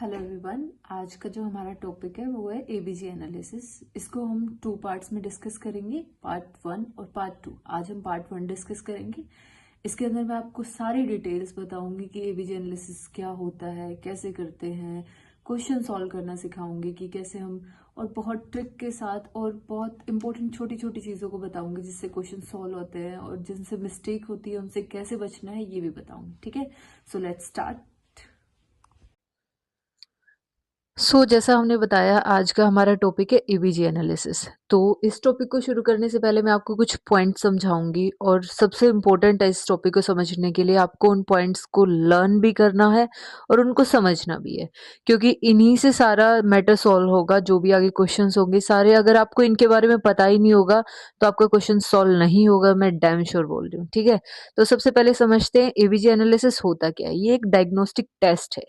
Hello everyone. आज का जो हमारा टॉपिक है वो है एबीजी एनालिसिस। इसको हम 2 पार्ट्स में डिस्कस करेंगे, पार्ट 1 और पार्ट 2। आज हम पार्ट 1 डिस्कस करेंगे। इसके अंदर मैं आपको सारी डिटेल्स बताऊंगी कि एबीजी एनालिसिस क्या होता है, कैसे करते हैं, क्वेश्चन सॉल्व करना सिखाऊंगी कि कैसे हम, और बहुत ट्रिक के साथ और बहुत इंपॉर्टेंट छोटी छोटी चीज़ों को बताऊंगी जिससे क्वेश्चन सॉल्व होते हैं, और जिनसे मिस्टेक होती है उनसे कैसे बचना है ये भी बताऊंगी। ठीक है, सो लेट्स स्टार्ट। जैसा हमने बताया, आज का हमारा टॉपिक है एबीजी एनालिसिस। तो इस टॉपिक को शुरू करने से पहले मैं आपको कुछ पॉइंट समझाऊंगी, और सबसे इम्पोर्टेंट है इस टॉपिक को समझने के लिए आपको उन पॉइंट्स को लर्न भी करना है और उनको समझना भी है, क्योंकि इन्हीं से सारा मैटर सॉल्व होगा। जो भी आगे क्वेश्चंस होंगे सारे, अगर आपको इनके बारे में पता ही नहीं होगा तो आपका क्वेश्चन सॉल्व नहीं होगा, मैं डैम श्योर बोल रही हूँ। ठीक है, तो सबसे पहले समझते हैं एबीजी एनालिसिस होता क्या है। ये एक डायग्नोस्टिक टेस्ट है।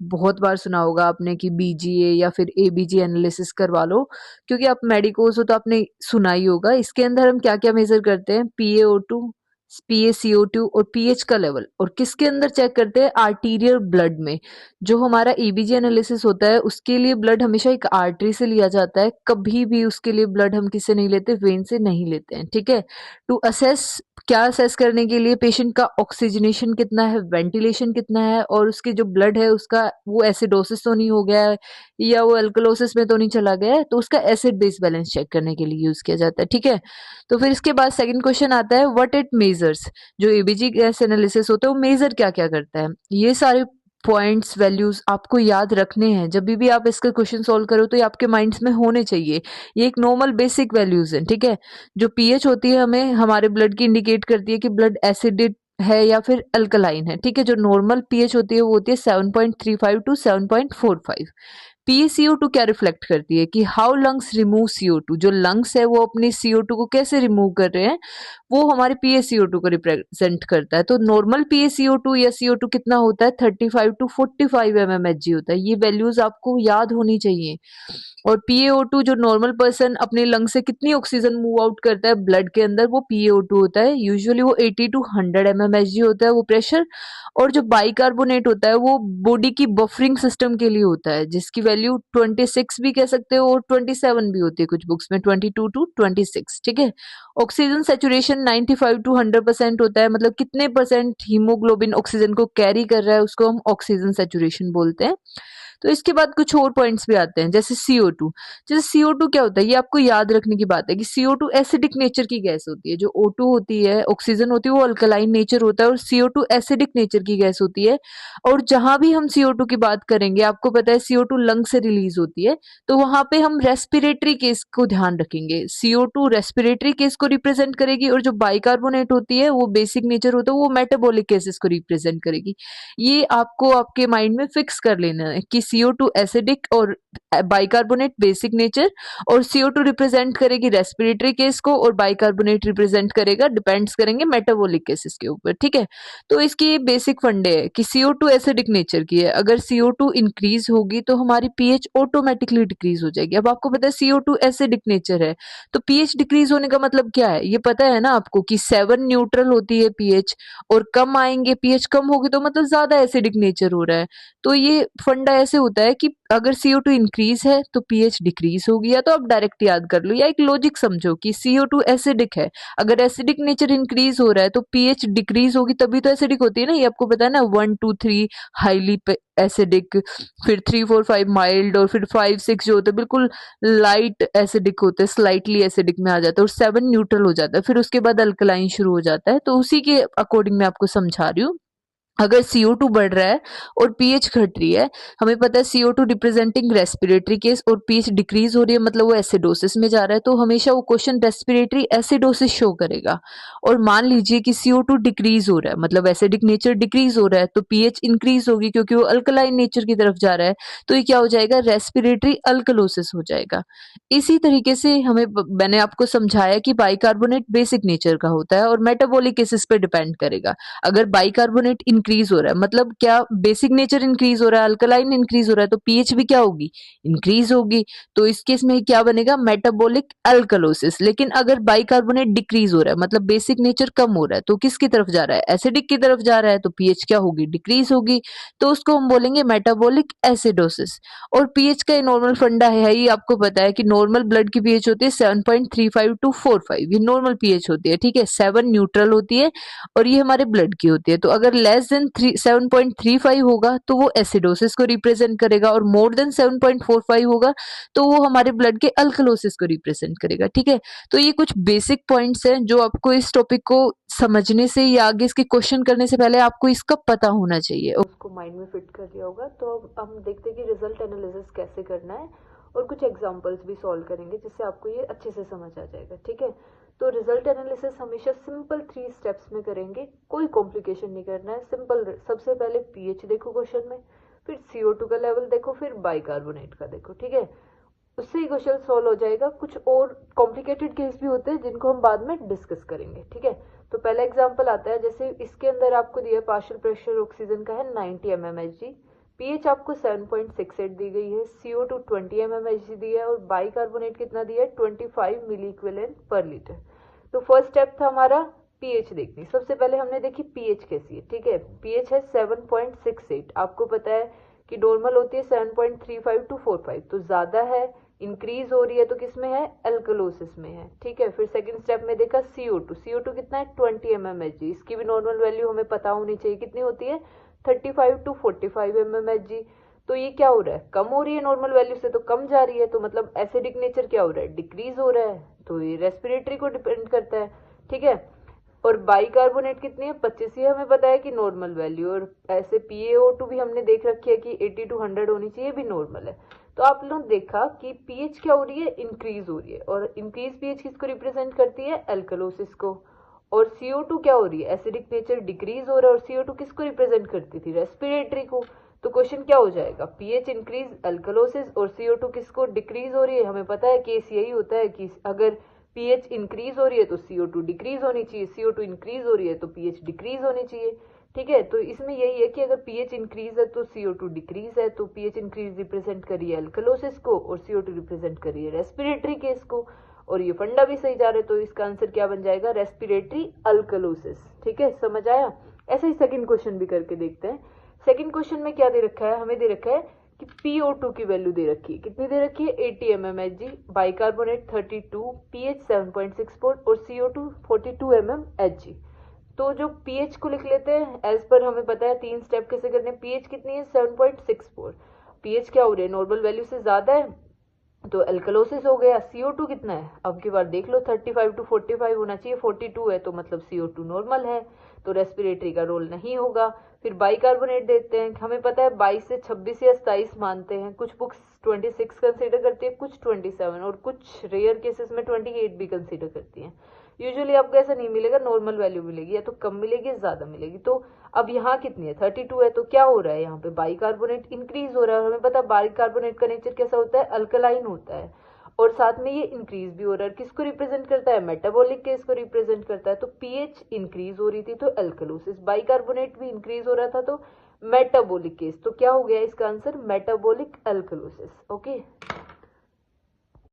बहुत बार सुना होगा आपने कि बीजीए या फिर एबीजी एनालिसिस करवा लो, क्योंकि आप मेडिकोस हो तो आपने सुना ही होगा। इसके अंदर हम क्या क्या मेजर करते हैं, पीएओ2, पीएसीओ2 और पीएच का लेवल। और किसके अंदर चेक करते हैं, आर्टीरियल ब्लड में। जो हमारा एबीजी एनालिसिस होता है उसके लिए ब्लड हमेशा एक आर्टरी से लिया जाता है, कभी भी उसके लिए ब्लड हम किससे नहीं लेते, वेन से नहीं लेते हैं। ठीक है, टू असेस, क्या असेस करने के लिए, पेशेंट का ऑक्सीजनेशन कितना है, वेंटिलेशन कितना है, और उसके जो ब्लड है उसका वो एसिडोसिस तो नहीं हो गया है या वो अल्कलोसिस में तो नहीं चला गया है, तो उसका एसिड बेस बैलेंस चेक करने के लिए यूज किया जाता है। ठीक है, तो फिर इसके बाद सेकंड क्वेश्चन आता है, व्हाट इट मेजर्स। जो एबीजी गैस एनालिसिस होता है वो मेजर क्या क्या करता है। ये सारे पॉइंट्स, वैल्यूज आपको याद रखने हैं। जब भी आप इसका क्वेश्चन सॉल्व करो तो ये आपके माइंड्स में होने चाहिए। ये एक नॉर्मल बेसिक वैल्यूज है। ठीक है, जो पीएच होती है हमें हमारे ब्लड की इंडिकेट करती है कि ब्लड एसिडिक है या फिर अल्कलाइन है। ठीक है, जो नॉर्मल पीएच होती है वो होती है 7.35 टू 7.45। पीएसीओ2 क्या रिफ्लेक्ट करती है कि हाउ लंग्स रिमूव सीओ2। जो लंग्स है वो अपनी सीओ2 को कैसे रिमूव कर रहे हैं, वो हमारे पीएसीओ2 को रिप्रेजेंट करता है। तो नॉर्मल पीएसीओ2 या सीओ2 कितना होता है, 35 टू 45 एमएमएचजी होता है। ये वैल्यूज आपको याद होनी चाहिए। और पीएओ2, जो नॉर्मल पर्सन अपने लंग से कितनी ऑक्सीजन मूव आउट करता है ब्लड के अंदर, वो पीएओ2 होता है। यूजुअली वो 80 टू 100 एमएमएचजी होता है वो प्रेशर। और जो बाइकार्बोनेट होता है वो बॉडी की बफरिंग सिस्टम के लिए होता है, जिसकी वैल्यू 26 भी कह सकते हो और 27 भी होती है कुछ बुक्स में, 22 टू 26। ठीक है, ऑक्सीजन सेचुरेशन 95 टू 100% होता है। मतलब कितने परसेंट हीमोग्लोबिन ऑक्सीजन को कैरी कर रहा है उसको हम ऑक्सीजन सेचुरेशन बोलते हैं। तो इसके बाद कुछ और पॉइंट्स भी आते हैं, जैसे CO2। जैसे CO2 क्या होता है, ये आपको याद रखने की बात है कि CO2 एसिडिक नेचर की गैस होती है। जो O2 होती है, ऑक्सीजन होती है, वो अल्कलाइन नेचर होता है, और CO2 एसिडिक नेचर की गैस होती है। और जहां भी हम CO2 की बात करेंगे, आपको पता है CO2 लंग से रिलीज होती है, तो वहां पे हम रेस्पिरेटरी केस को ध्यान रखेंगे। CO2 रेस्पिरेटरी केस को रिप्रेजेंट करेगी, और जो बाइकार्बोनेट होती है वो बेसिक नेचर होता है, वो मेटाबॉलिक केसेस को रिप्रेजेंट करेगी। ये आपको आपके माइंड में फिक्स कर लेना है कि CO2 एसिडिक और बाइकार्बोनेट बेसिक नेचर, और CO2 रिप्रेजेंट करेगी रेस्पिरेटरी केस को, और बाइकार्बोनेट रिप्रेजेंट करेगा, डिपेंड्स करेंगे मेटाबॉलिक केसेस के ऊपर। ठीक है, तो इसकी बेसिक फंडे है कि CO2 एसिडिक नेचर की है। अगर CO2 इंक्रीज होगी तो हमारी पीएच ऑटोमेटिकली डिक्रीज हो जाएगी। अब आपको पता है CO2 एसिडिक नेचर है, तो पीएच डिक्रीज होने का मतलब क्या है, ये पता है ना आपको कि 7 न्यूट्रल होती है पीएच, और कम आएंगे, पीएच कम होगी तो मतलब ज्यादा एसिडिक नेचर हो रहा है। तो ये फंडा ऐसे होता है कि अगर CO2 इंक्रीज है तो पीएच डिक्रीज होगी। या तो आप डायरेक्ट याद कर लो, या एक लॉजिक समझो कि CO2 एसिडिक है, अगर एसिडिक नेचर इंक्रीज हो रहा है तो पीएच डिक्रीज होगी, तभी तो एसिडिक होती है ना। ये आपको पता है ना, 1 2 3 हाईली एसिडिक, फिर 3 4 5 माइल्ड, और फिर 5 6 जो होते हैं बिल्कुल लाइट एसिडिक होते हैं, स्लाइटली एसिडिक में आ जाता है, और 7 न्यूट्रल हो जाता है, फिर उसके बाद अल्कलाइन शुरू हो जाता है। तो उसी के अकॉर्डिंग मैं आपको समझा रही हूँ। अगर CO2 बढ़ रहा है और पीएच घट रही है, हमें पता है CO2 रिप्रेजेंटिंग रेस्पिरेटरी केस, और पीएच डिक्रीज हो रही है मतलब वो एसिडोसिस में जा रहा है, तो हमेशा वो क्वेश्चन रेस्पिरेटरी एसिडोसिस शो करेगा। और मान लीजिए कि CO2 डिक्रीज हो रहा है, मतलब एसिडिक नेचर डिक्रीज हो रहा है, तो पीएच इंक्रीज होगी क्योंकि वो अल्कलाइन नेचर की तरफ जा रहा है, तो ये क्या हो जाएगा, रेस्पिरेटरी अल्कलोसिस हो जाएगा। इसी तरीके से मैंने आपको समझाया कि बाइकार्बोनेट बेसिक नेचर का होता है और मेटाबॉलिक केसेस पे डिपेंड करेगा। अगर बाइकार्बोनेट इंक्रीज हो रहा है, मतलब क्या बेसिक नेचर इंक्रीज हो रहा है, अल्कलाइन इंक्रीज हो रहा है, तो पीएच भी क्या होगी, इंक्रीज होगी। तो इस केस में क्या बनेगा, मेटाबॉलिक अल्कलोसिस। लेकिन अगर बाइकार्बोनेट डिक्रीज हो रहा है, मतलब बेसिक नेचर कम हो रहा है, तो किसकी तरफ जा रहा है, एसिडिक की तरफ जा रहा है, तो पीएच क्या होगी, डिक्रीज होगी। तो उसको हम बोलेंगे मेटाबॉलिक एसिडोसिस। और पीएच का नॉर्मल फंडा है ही, आपको पता है कि नॉर्मल ब्लड की पीएच होती है 7.35 टू 45, ये नॉर्मल पीएच होती है, ठीक है। 7 न्यूट्रल होती है और ये हमारे ब्लड की होती है। तो अगर लेस देन 7.35 होगा तो वो एसिडोसिस को रिप्रेजेंट करेगा, और मोर देन 7.45 होगा तो वो हमारे ब्लड के अल्कलोसिस को रिप्रेजेंट करेगा, ठीक है। तो ये कुछ बेसिक पॉइंट्स हैं जो आपको इस टॉपिक को समझने से या आगे इसके क्वेश्चन करने से पहले आपको इसका पता होना चाहिए, उसको माइंड में फिट कर लिया होगा। तो अब हम देखते हैं कि रिजल्ट एनालिसिस कैसे करना है, और कुछ एग्जांपल्स भी सॉल्व करेंगे जिससे आपको ये अच्छे से समझ आ जाएगा, ठीक है। तो रिजल्ट एनालिसिस हमेशा सिंपल 3 स्टेप्स में करेंगे, कोई कॉम्प्लिकेशन नहीं करना है, सिंपल। सबसे पहले पीएच देखो क्वेश्चन में, फिर CO2 का लेवल देखो, फिर बाइकार्बोनेट का देखो, ठीक है। उससे ही क्वेश्चन सॉल्व हो जाएगा। कुछ और कॉम्प्लिकेटेड केस भी होते हैं जिनको हम बाद में डिस्कस करेंगे, ठीक है। तो पहला एग्जांपल आता है, जैसे इसके अंदर आपको दिया पार्शियल प्रेशर ऑक्सीजन का है 90 mmHg, पीएच आपको 7.68 दी गई है, CO2 20 mmHg दिया है, और बाइकार्बोनेट कितना दिया है 25 मिली इक्विवेलेंट पर लीटर। तो फर्स्ट स्टेप था हमारा पीएच देखनी। सबसे पहले हमने देखी पीएच कैसी है, ठीक है। पीएच है 7.68, आपको पता है कि नॉर्मल होती है 7.35 टू 45, तो ज्यादा है, इंक्रीज हो रही है, तो किसमें है, एल्कलोसिस में है, ठीक है। फिर सेकंड स्टेप में देखा CO2 कितना है 20 mmHg, इसकी भी नॉर्मल वैल्यू हमें पता होनी चाहिए, कितनी होती है 35 टू 45 mmHg। तो ये क्या हो रहा है, कम हो रही है, नॉर्मल वैल्यू से तो कम जा रही है, तो मतलब एसिडिक नेचर क्या हो रहा है, डिक्रीज हो रहा है, तो ये रेस्पिरेटरी को डिपेंड करता है, ठीक है। और बाइकार्बोनेट कितनी है 25, ये हमें पता है कि नॉर्मल वैल्यू, और ऐसे PaO2 भी हमने देख रखी है कि 80 टू 100 होनी चाहिए, भी नॉर्मल है। तो आप लोग देखा कि पीएच क्या हो रही है, इंक्रीज हो रही है, और इंक्रीज पीएच किसको रिप्रेजेंट करती है, एल्कलोसिस को। और CO2 क्या हो रही है, एसिडिक नेचर डिक्रीज हो रहा है, और CO2 किसको रिप्रेजेंट करती थी, रेस्पिरेटरी को। तो क्वेश्चन क्या हो जाएगा, पीएच इंक्रीज एल्कलोसिस, और CO2 किसको डिक्रीज हो रही है। हमें पता है केस यही होता है कि अगर पीएच इंक्रीज हो रही है तो CO2 डिक्रीज होनी चाहिए, CO2 इंक्रीज हो रही है तो पीएच डिक्रीज होनी चाहिए, ठीक है। तो इसमें यही है कि अगर पीएच इंक्रीज है तो CO2 डिक्रीज है, तो पीएच इंक्रीज रिप्रेजेंट करिए अल्कलोसिस को, और CO2 रिप्रेजेंट करिए रेस्पिरेटरी केस को, और ये फंडा भी सही जा रहे, तो इसका आंसर क्या बन जाएगा, रेस्पिरेटरी अल्कलोसिस, ठीक है, समझ आया। ऐसे ही सेकंड क्वेश्चन भी करके देखते हैं। सेकंड क्वेश्चन में क्या दे रखा है, हमें दे रखा है कि PO2 की वैल्यू दे रखी है, कितनी दे रखी है 80 mmHg, बाइकार्बोनेट 32, पीएच 7.64, और CO2 42 mmHg। तो जो पीएच को लिख लेते हैं एज पर, हमें पता है 3 स्टेप कैसे करने। पीएच कितनी है 7.64, पीएच क्या हो रही है, नॉर्मल वैल्यू से ज्यादा है, तो एल्कलोसिस हो गया। CO2 कितना है, अब की बार देख लो 35 टू 45 होना चाहिए, 42 है, तो मतलब CO2 नॉर्मल है, तो रेस्पिरेटरी का रोल नहीं होगा। फिर बाइकार्बोनेट देते हैं, हमें पता है 22 से 26 या 27 मानते हैं, कुछ बुक्स 26 कंसीडर करती है, कुछ 27, और कुछ रेयर केसेस में 28 भी कंसीडर करती हैं। यूजुअली आपको ऐसा नहीं मिलेगा, नॉर्मल वैल्यू मिलेगी, या तो कम मिलेगी या ज्यादा मिलेगी। तो अब यहाँ कितनी है 32 है, तो क्या हो रहा है यहाँ पे बाइकार्बोनेट इंक्रीज हो रहा है, और हमें पता है बाइकार्बोनेट का नेचर कैसा होता है, अल्कलाइन होता है, और साथ में ये इंक्रीज भी हो रहा है, किसको रिप्रेजेंट करता है, मेटाबॉलिक केस को रिप्रेजेंट करता है। तो पीएच इंक्रीज हो रही थी तो एल्कलोसिस, बाइकार्बोनेट भी इंक्रीज हो रहा था तो मेटाबॉलिक केस, तो क्या हो गया इसका आंसर, मेटाबॉलिक एल्कलोसिस, ओके।